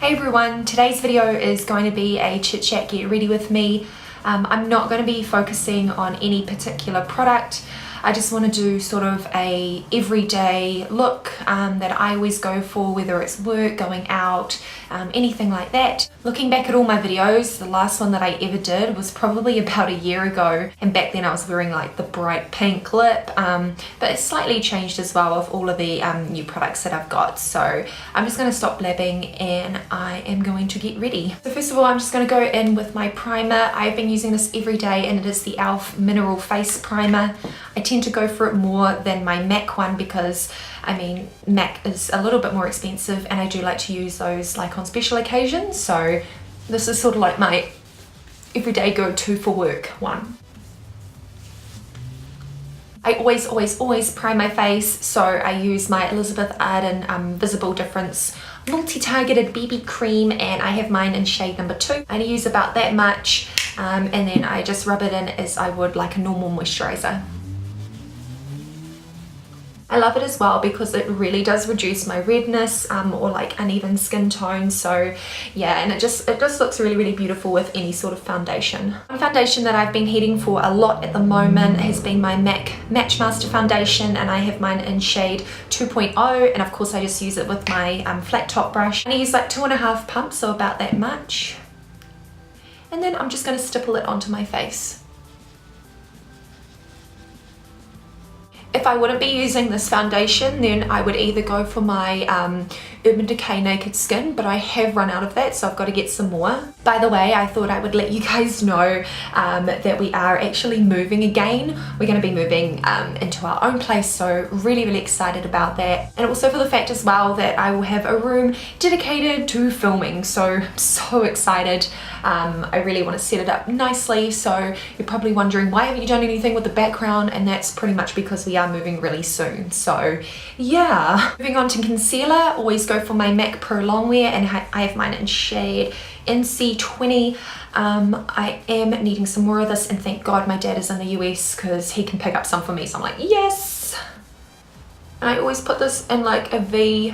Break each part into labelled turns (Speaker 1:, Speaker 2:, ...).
Speaker 1: Hey everyone, today's video is going to be a chit chat get ready with me. I'm not going to be focusing on any particular product. I just want to do sort of a everyday look that I always go for, whether it's work, going out, anything like that. Looking back at all my videos, the last one that I ever did was probably about a year ago, and back then I was wearing like the bright pink lip, but it's slightly changed as well with all of the new products that I've got. So I'm just going to stop blabbing and I am going to get ready. So first of all, I'm just going to go in with my primer. I've been using this every day and it is the e.l.f. Mineral Face Primer. I tend to go for it more than my MAC one because I mean MAC is a little bit more expensive and I do like to use those like on special occasions, so this is sort of like my everyday go-to for work one. I always prime my face, so I use my Elizabeth Arden Visible Difference multi-targeted BB cream, and I have mine in shade number 2. I use about that much, and then I just rub it in as I would like a normal moisturizer. I love it as well because it really does reduce my redness or like uneven skin tone, so yeah, and it just looks really beautiful with any sort of foundation. One foundation that I've been heading for a lot at the moment has been my MAC Matchmaster foundation, and I have mine in shade 2.0, and of course I just use it with my flat top brush. I use like 2.5 pumps, so about that much, and then I'm just going to stipple it onto my face. If I wouldn't be using this foundation, then I would either go for my Urban Decay Naked Skin, but I have run out of that, so I've got to get some more. By the way, I thought I would let you guys know that we are actually moving again. We're going to be moving into our own place, so really excited about that. And also for the fact as well that I will have a room dedicated to filming, so I'm so excited. I really want to set it up nicely, so you're probably wondering why haven't you done anything with the background, and that's pretty much because we are moving really soon. So yeah, moving on to concealer, always go for my MAC Pro Longwear, and I have mine in shade NC20. I am needing some more of this, and thank God my dad is in the US because he can pick up some for me, so I'm like yes. And I always put this in like a V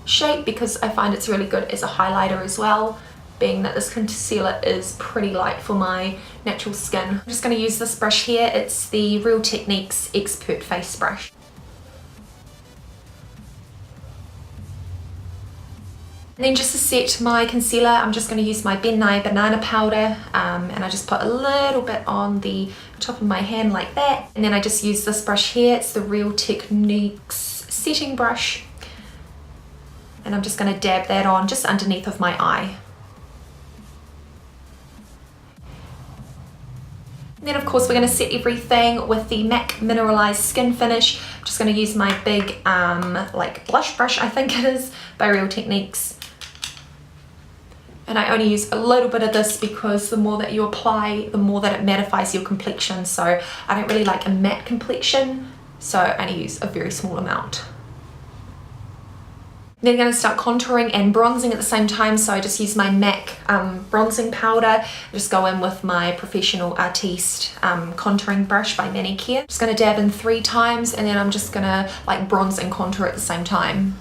Speaker 1: shape because I find it's really good as a highlighter as well, being that this concealer is pretty light for my natural skin. I'm just going to use this brush here. It's the Real Techniques Expert Face Brush. And then just to set my concealer, I'm just going to use my Ben Nye Banana Powder, and I just put a little bit on the top of my hand like that. And then I just use this brush here. It's the Real Techniques Setting Brush. And I'm just going to dab that on just underneath of my eye. And then of course we're going to set everything with the MAC Mineralized Skin Finish. I'm just going to use my big like blush brush, I think it is, by Real Techniques. And I only use a little bit of this because the more that you apply, the more that it mattifies your complexion. So I don't really like a matte complexion, so I only use a very small amount. Then I'm going to start contouring and bronzing at the same time, so I just use my MAC bronzing powder. Just go in with my Professional Artiste contouring brush by Manicare. Just going to dab in 3 times, and then I'm just going to like bronze and contour at the same time.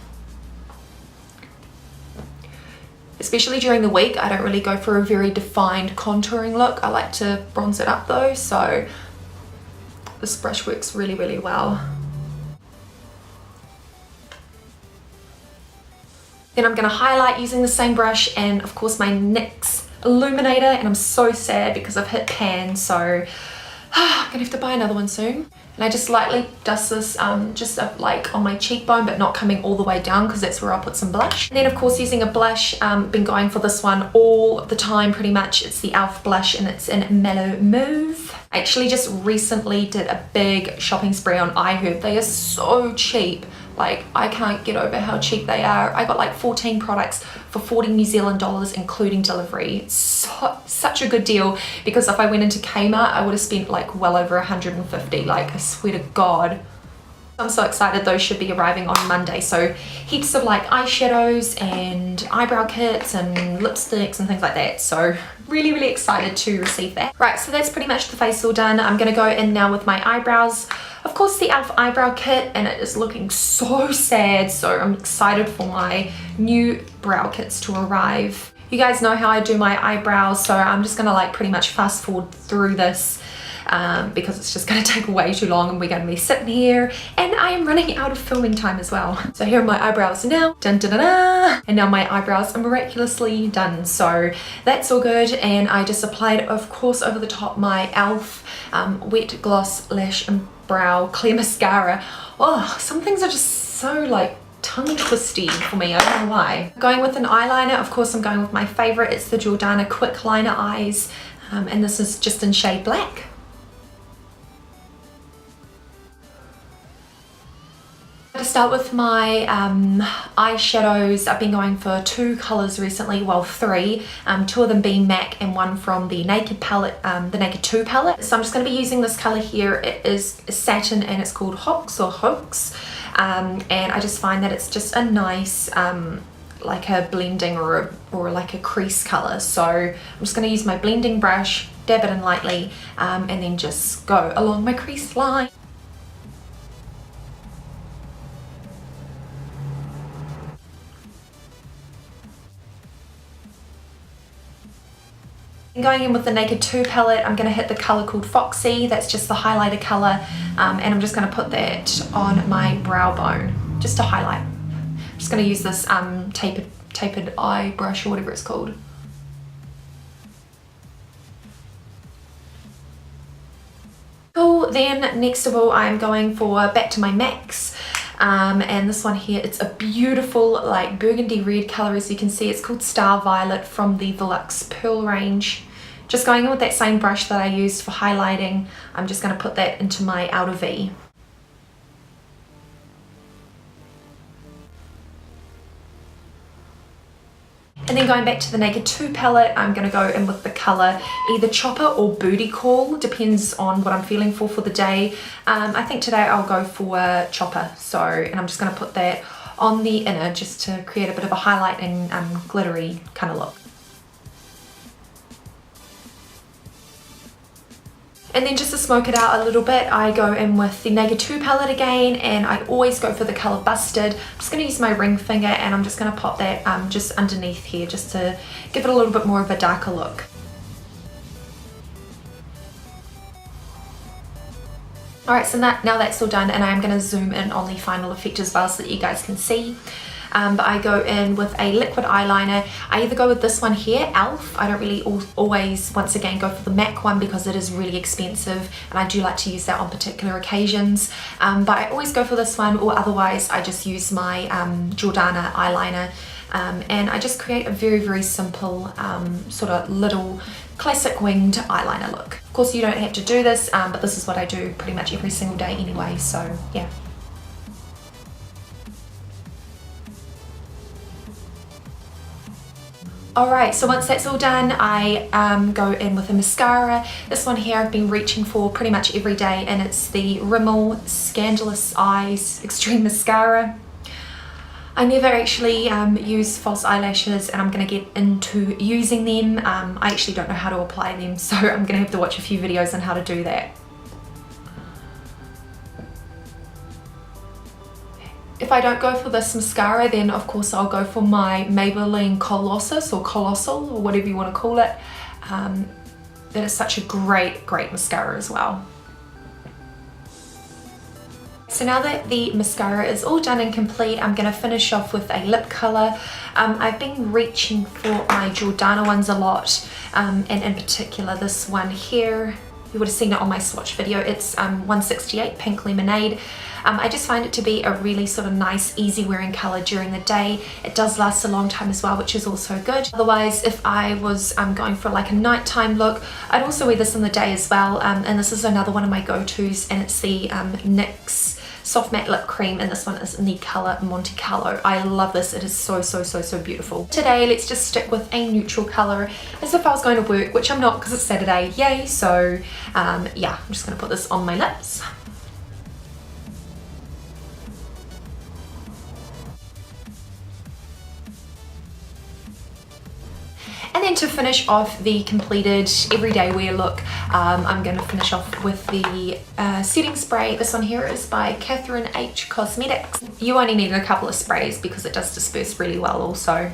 Speaker 1: Especially during the week, I don't really go for a very defined contouring look. I like to bronze it up though, so this brush works really well. Then I'm going to highlight using the same brush, and of course my NYX Illuminator, and I'm so sad because I've hit pan, so I'm going to have to buy another one soon. And I just lightly dust this just like on my cheekbone, but not coming all the way down because that's where I'll put some blush. And then of course using a blush, been going for this one all the time pretty much. It's the e.l.f. blush and it's in Mellow Mauve. I actually just recently did a big shopping spree on iHerb. They are so cheap. Like, I can't get over how cheap they are. I got like 14 products for 40 New Zealand dollars, including delivery. It's such a good deal, because if I went into Kmart, I would have spent like well over 150, like I swear to God. I'm so excited. Those should be arriving on Monday. So heaps of like eyeshadows and eyebrow kits and lipsticks and things like that. So really excited to receive that. Right, so that's pretty much the face all done. I'm gonna go in now with my eyebrows. Of course, the e.l.f. eyebrow kit, and it is looking so sad, so I'm excited for my new brow kits to arrive. You guys know how I do my eyebrows, so I'm just gonna like pretty much fast forward through this because it's just gonna take way too long and we're gonna be sitting here and I am running out of filming time as well. So here are my eyebrows now, dun, dun, dun, dun. And now my eyebrows are miraculously done, so that's all good. And I just applied, of course, over the top my e.l.f. Wet Gloss Lash and Brow Clear Mascara. Oh, some things are just so like tongue twisty for me, I don't know why. Going with an eyeliner, of course I'm going with my favorite. It's the Jordana Quick Liner Eyes, and this is just in shade black. To start with my eyeshadows, I've been going for 2 colors recently, well 3, 2 of them being MAC and 1 from the Naked palette, the Naked 2 palette. So I'm just going to be using this color here. It is satin and it's called Hoax or Hoax, and I just find that it's just a nice like a blending or like a crease color. So I'm just going to use my blending brush, dab it in lightly, and then just go along my crease line. Going in with the Naked 2 palette, I'm going to hit the color called Foxy. That's just the highlighter color, and I'm just going to put that on my brow bone just to highlight. I'm just going to use this tapered eye brush or whatever it's called. Cool. Then next of all, I'm going for back to my MACs. And this one here, it's a beautiful like burgundy red color. As you can see, it's called Star Violet from the Volux Pearl range. Just going in with that same brush that I used for highlighting, I'm just going to put that into my outer V. And then going back to the Naked 2 palette, I'm going to go in with the colour either Chopper or Booty Call, depends on what I'm feeling for the day. I think today I'll go for Chopper, and I'm just going to put that on the inner just to create a bit of a highlight and glittery kind of look. And then just to smoke it out a little bit, I go in with the Naked 2 palette again, and I always go for the colour Busted. I'm just going to use my ring finger and I'm just going to pop that just underneath here just to give it a little bit more of a darker look. Alright, so now that's all done, and I'm going to zoom in on the final effect as well so that you guys can see. But I go in with a liquid eyeliner. I either go with this one here, e.l.f. I don't really always, once again, go for the MAC one because it is really expensive and I do like to use that on particular occasions. But I always go for this one, or otherwise I just use my Jordana eyeliner. And I just create a very, very simple sort of little classic winged eyeliner look. Of course, you don't have to do this, but this is what I do pretty much every single day anyway, so yeah. Alright, so once that's all done, I go in with a mascara. This one here I've been reaching for pretty much every day, and it's the Rimmel Scandalous Eyes Extreme Mascara. I never actually use false eyelashes, and I'm going to get into using them. I actually don't know how to apply them, so I'm going to have to watch a few videos on how to do that. If I don't go for this mascara, then of course I'll go for my Maybelline Colossus or Colossal or whatever you want to call it. That is such a great mascara as well. So now that the mascara is all done and complete, I'm going to finish off with a lip colour. I've been reaching for my Jordana ones a lot, and in particular this one here. You would have seen it on my swatch video. It's 168 Pink Lemonade. I just find it to be a really sort of nice, easy wearing colour during the day. It does last a long time as well, which is also good. Otherwise, if I was going for like a nighttime look, I'd also wear this in the day as well. And this is another one of my go-tos, and it's the NYX Soft Matte Lip Cream, and this one is in the colour Monte Carlo. I love this. It is so beautiful. Today, let's just stick with a neutral colour as if I was going to work, which I'm not because it's Saturday, yay. So yeah, I'm just going to put this on my lips. And then to finish off the completed everyday wear look, I'm going to finish off with the setting spray. This one here is by Catherine H Cosmetics. You only need a couple of sprays because it does disperse really well also.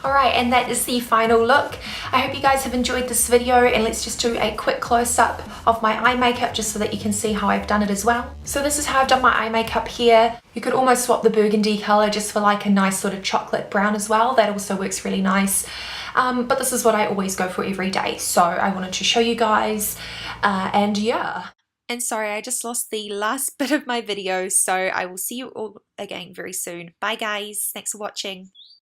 Speaker 1: Alright, and that is the final look. I hope you guys have enjoyed this video, and let's just do a quick close-up of my eye makeup just so that you can see how I've done it as well. So this is how I've done my eye makeup here. You could almost swap the burgundy colour just for like a nice sort of chocolate brown as well. That also works really nice. But this is what I always go for every day, so I wanted to show you guys, and yeah. And sorry, I just lost the last bit of my video, so I will see you all again very soon. Bye guys, thanks for watching.